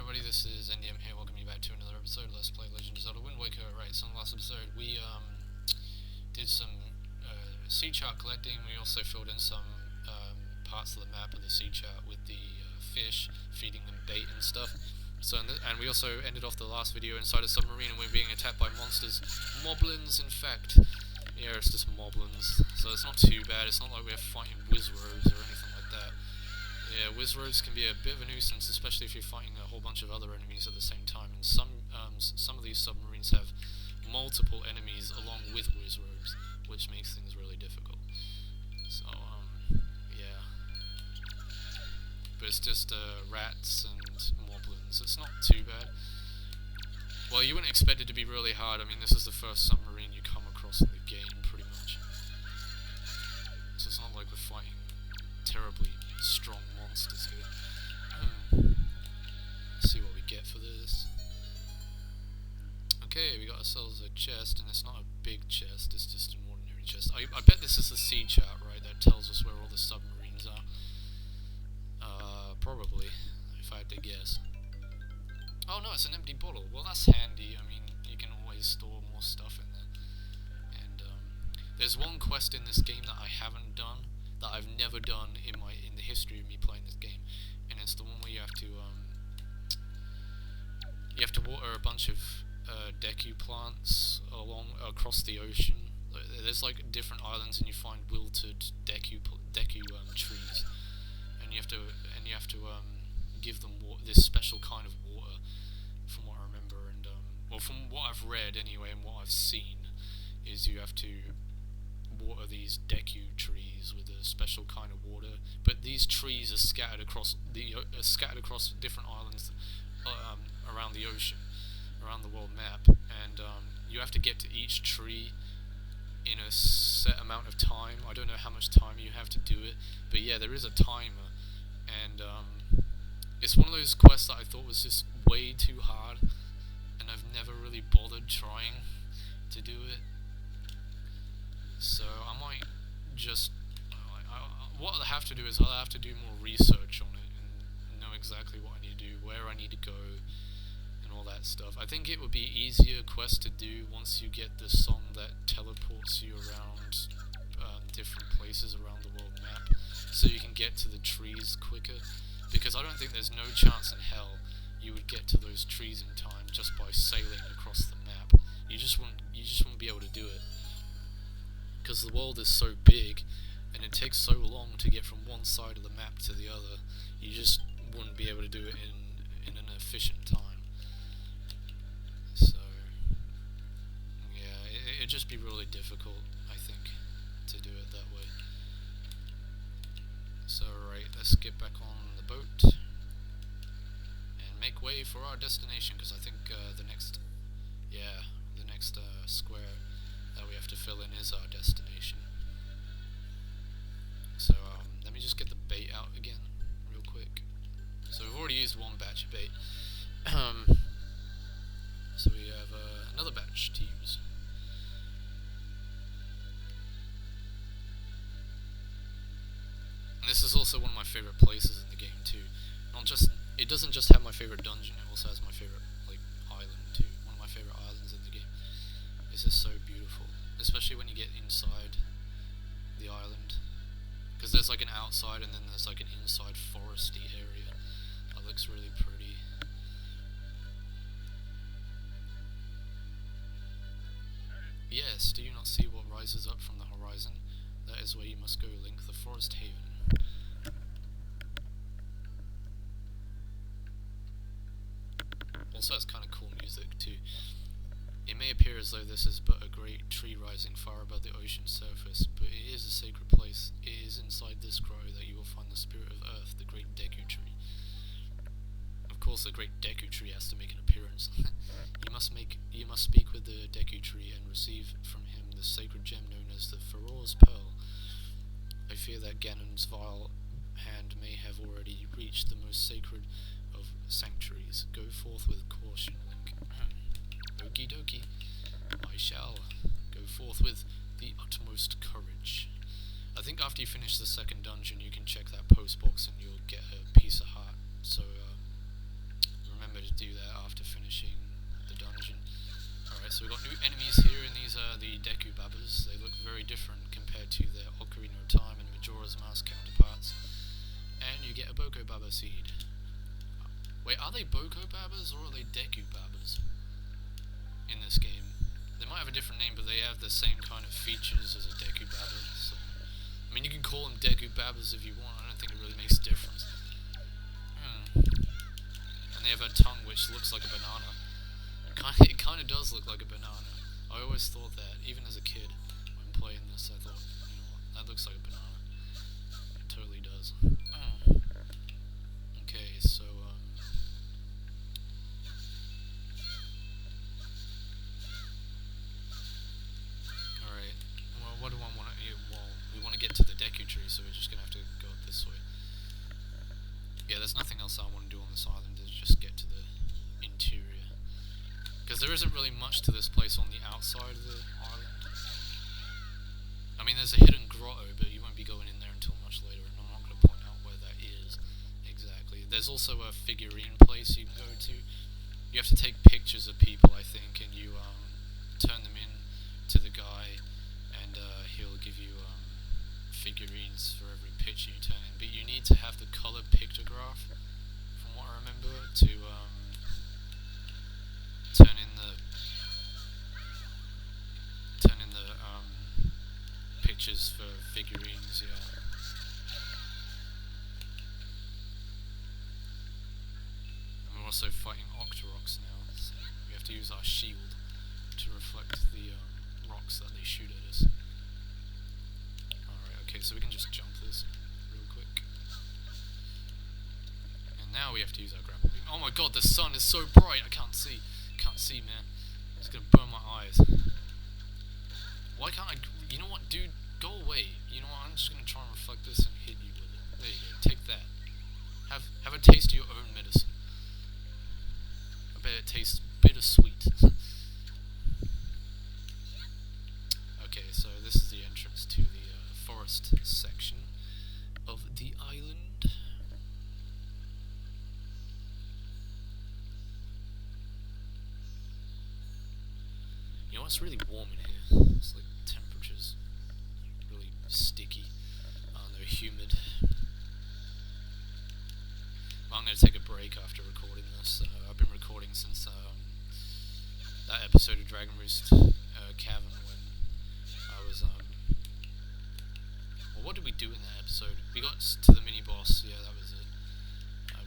everybody, this is NDM here, welcome you back to another episode of Let's Play Legend of Zelda Wind Waker. Right, so in the last episode we did some sea chart collecting. We also filled in some parts of the map of the sea chart with the fish, feeding them bait and stuff. So and we also ended off the last video inside a submarine and we're being attacked by monsters. Moblins, in fact. Yeah, it's just moblins, so it's not too bad. It's not like we're fighting wizrows or anything like that. Yeah, wizrows can be a bit of a nuisance, especially if you're fighting a whole bunch of other enemies at the same time. And some of these submarines have multiple enemies along with wizrows, which makes things really difficult. So yeah, but it's just rats and moblins. It's not too bad. Well, you wouldn't expect it to be really hard. I mean, this is the first submarine you come across in the game, pretty much. So it's not like we're fighting terribly strong monsters here. Let's see what we get for this. Okay, we got ourselves a chest, and it's not a big chest, it's just an ordinary chest. I bet this is the sea chart, right, that tells us where all the submarines are. Probably, if I had to guess. Oh no, it's an empty bottle. Well, that's handy. I mean, you can always store more stuff in there. And there's one quest in this game that I haven't done, that I've never done in the history of me playing this game, and it's the one where you have to water a bunch of Deku plants across the ocean. There's like different islands, and you find wilted Deku trees, and you have to give them this special kind of water, from what I remember, and well, from what I've read anyway, and what I've seen, is you have to water these Deku trees with a special kind of water. But these trees are scattered across different islands around the ocean, around the world map, and you have to get to each tree in a set amount of time. I don't know how much time you have to do it, but yeah, there is a timer, and it's one of those quests that I thought was just way too hard, and I've never really bothered trying to do it. So I might just what I'll have to do is I'll have to do more research on it and know exactly what I need to do, where I need to go, and all that stuff. I think it would be easier quest to do once you get the song that teleports you around different places around the world map, so you can get to the trees quicker. Because I don't think there's no chance in hell you would get to those trees in time just by sailing across the map. You just wouldn't be able to do it. Because the world is so big, and it takes so long to get from one side of the map to the other, you just wouldn't be able to do it in an efficient time. So, yeah, it'd just be really difficult, I think, to do it that way. So, right, let's get back on the boat and make way for our destination, because I think the next square that we have to fill in is our destination. So let me just get the bait out again real quick. So we've already used one batch of bait, so we have another batch to use. And this is also one of my favorite places in the game too. It doesn't just have my favorite dungeon, it also has my favorite island too. One of my favorite islands in the game. It's just so beautiful, especially when you get inside the island, because there's like an outside and then there's like an inside foresty area that looks really pretty. Yes, do you not see what rises up from the horizon? That is where you must go, Link, the forest haven. Also has kind of cool music too. It may appear as though this is but a great tree rising far above the ocean surface, but it is a sacred place. It is inside this grove that you will find the spirit of Earth, the great Deku Tree. Of course, the great Deku Tree has to make an appearance. You must speak with the Deku Tree and receive from him the sacred gem known as the Pharaoh's Pearl. I fear that Ganon's vile hand may have already reached the most sacred of sanctuaries. Go forth with caution, Link. Okie dokie. I shall go forth with the utmost courage. I think after you finish the second dungeon, you can check that post box and you'll get a piece of heart. So remember Wait, are they Boko Babbas or are they Deku Babbas in this game? They might have a different name, but they have the same kind of features as a Deku Babba. So, I mean, you can call them Deku Babbas if you want. I don't think it really makes a difference. And they have a tongue which looks like a banana. It kind of does look like a banana. I always thought that, even as a kid, when playing this, I thought, you know what, that looks like a banana. It totally does. Okay, so, alright. Well, what do I want to... Well, we want to get to the Deku Tree, so we're just going to have to go up this way. Yeah, there's nothing else I want to do on this island, is just get to the interior. Because there isn't really much to this place on the outside of the island. I mean, there's a hidden grotto, but you won't be going in there until much later, and I'm not going to point out where that is exactly. There's also a figurine place you can go to. You have to take pictures of people, I think, and you turn them in to the guy, and he'll give you figurines for every picture you turn in. But you need to have the color pictograph, from what I remember, to turn in the pictures for figurines. Yeah. And we're also fighting Octoroks now, so we have to use our shield to reflect the rocks that they shoot at us. Alright, okay, so we can just jump this real quick. And now we have to use our grapple beam. Oh my god, the sun is so bright, I can't see. Can't see, man. It's gonna burn my eyes. Why can't I... You know what, dude? Go away. You know what, I'm just gonna try and reflect this and hit you with it. There you go, take that. Have a taste of your own medicine. I bet it tastes bittersweet. Okay, so this is the entrance to the forest section of the island. You know, it's really warm in here. It's like temperature's really sticky. They're humid. I'm going to take a break after recording this. I've been recording since that episode of Dragon Roost Cavern when I was... well, what did we do in that episode? We got to the mini-boss, yeah, that was it.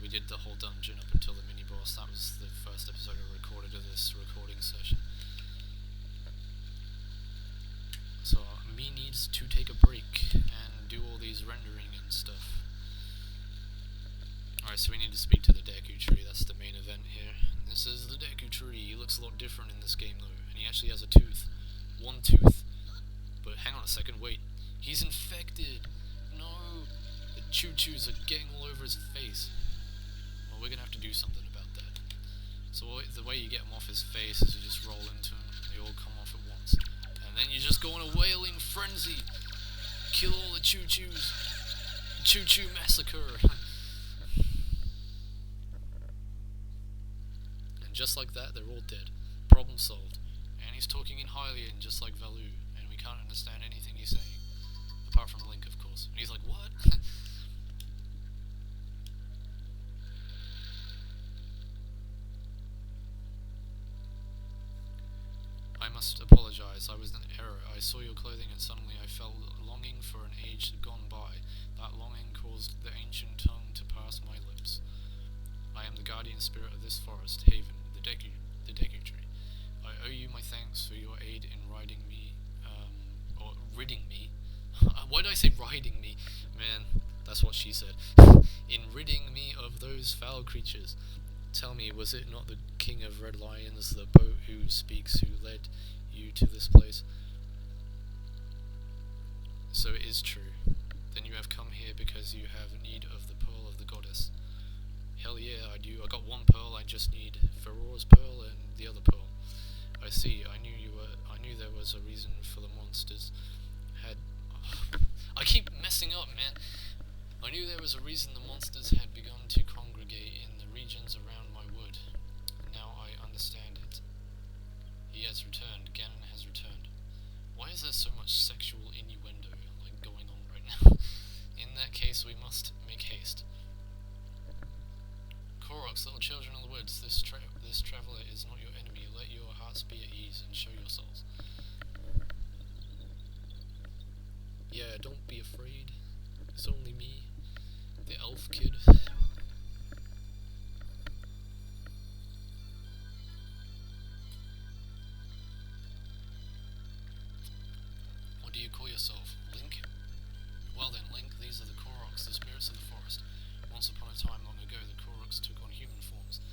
We did the whole dungeon up until the mini-boss. That was the first episode I recorded of this recording session. So, me needs to take a break and do all these rendering and stuff. Alright, so we need to speak to the Deku Tree. That's the main event here. And this is the Deku Tree. He looks a lot different in this game, though. And he actually has a tooth. One tooth. But hang on a second, wait. He's infected! No! The Chuchus are getting all over his face. Well, we're gonna have to do something about that. So the way you get him off his face is you just roll into him. They all come off at once. And then you just go on a wailing frenzy. Kill all the Chuchus. Chuchu massacre. And just like that, they're all dead. Problem solved. And he's talking in Hylian just like Valu, and we can't understand anything he's saying. Apart from Link, of course. And he's like, what? I must apologize, I was in error. I saw your clothing and suddenly I felt longing for an age gone by. That longing caused the ancient tongue to pass my lips. I am the guardian spirit of this forest, Haven, the Deku Tree. I owe you my thanks for your aid in riding me, or ridding me. Why did I say riding me? Man, that's what she said. In ridding me of those foul creatures. Tell me, was it not the King of Red Lions, the boat who speaks, who led you to this place? So it is true. Then you have come here because you have need of the pearl of the goddess. Hell yeah, I do. I got one pearl, I just need Ferora's pearl and the other pearl. I see, I knew there was a reason for the monsters had... I keep messing up, man. I knew there was a reason the monsters had begun to congregate in the regions around my wood. Now I understand it. He has returned. Ganon has returned. Why is there so much sexual innuendo going on right now? In that case, we must make haste. Koroks Koroks, little children of the woods, this traveler is not your enemy. Let your hearts be at ease and show yourselves. Yeah, don't be afraid. It's only me, the elf kid. What do you call yourself? Link? Well then, Link, these are the Koroks, the spirits of the forest. Once upon a time long ago, the Koroks took on human forms,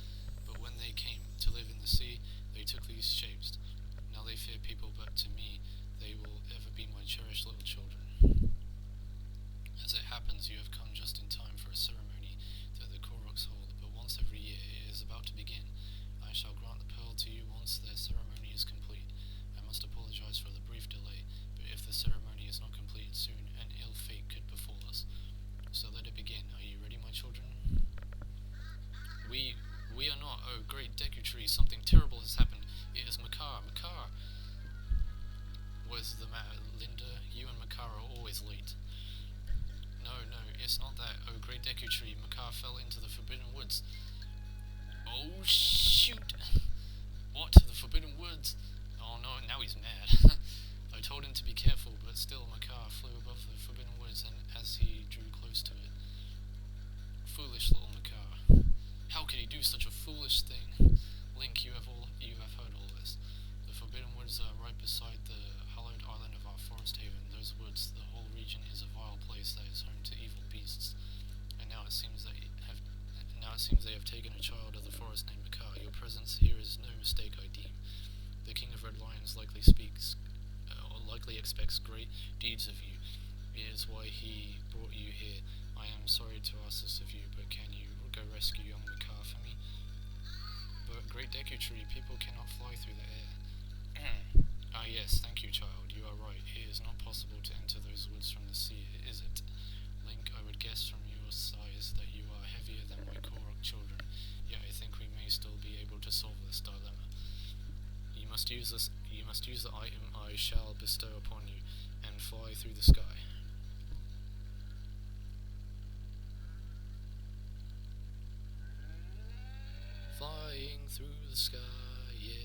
but when they came to live in the sea, they took these shapes. Now they fear people, but to me, they will ever be my cherished little children. As it happens, you have come just in time for a ceremony that the Koroks hold, but once every year it is about to begin. I shall grant the pearl to you once their ceremony is complete. I must apologize for the brief delay, but if the ceremony is not completed soon, an ill fate could befall us. So let it begin. Are you ready, my children? We are not. Oh, great Deku Tree, something terrible has happened. It is Makar. Makar! What's the matter, Linda? You and Makar are always late. No, it's not that. Oh, great Deku Tree, Makar fell into the Forbidden Woods. Oh, shoot! What? The Forbidden Woods? Oh no, now he's mad. I told him to be careful, but still Makar flew above the Forbidden Woods and as he drew close to it. Foolish little Makar. How could he do such a foolish thing? Link, you have heard all this. The Forbidden Woods are right beside the hallowed island of our forest haven. Those woods, the whole region is a vile place that is home to evil beasts. And now it seems they have taken a child of the forest named Makar. Your presence here is no mistake, I deem. The King of Red Lions likely expects great deeds of you. It is why he brought you here. I am sorry to ask this of you, but can you go rescue young Makar for me? But great Deku Tree, people cannot fly through the air. Ah yes, thank you, child. You are right. It is not possible to enter those woods from the sea, is it? Link, I would guess from your size that you are heavier than my Korok children. Yet I think we may still be able to solve this dilemma. You must use the item I shall bestow upon you, and fly through the sky. Flying through the sky, yeah.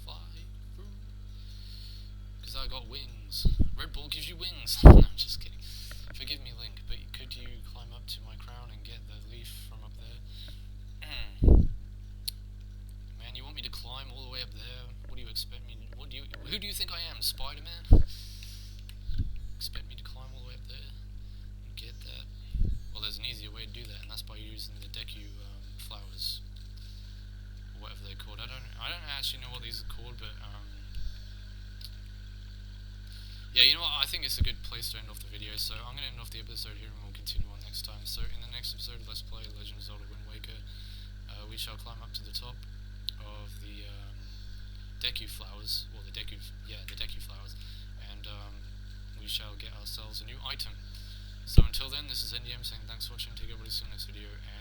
Fly through. Because I got wings. Red Bull gives you wings. No, I'm just kidding. Forgive me, Link, but could you climb up to my crown and get the leaf from up there? Man, you want me to climb all the way up there? What do you expect me? Who do you think I am, Spider-Man? Expect me to climb all the way up there and get that? Well, there's an easier way to do that, and that's by using the Deku flowers, or whatever they're called. I don't actually know what these are called, but yeah, you know what? I think it's a good place to end off the video. So I'm going to end off the episode here, and we'll continue on next time. So in the next episode of Let's Play Legend of Zelda Wind Waker, we shall climb up to the top of the Deku flowers, or the Deku flowers, and we shall get ourselves a new item. So until then, this is NDM saying thanks for watching. Take everybody see you in the next video, and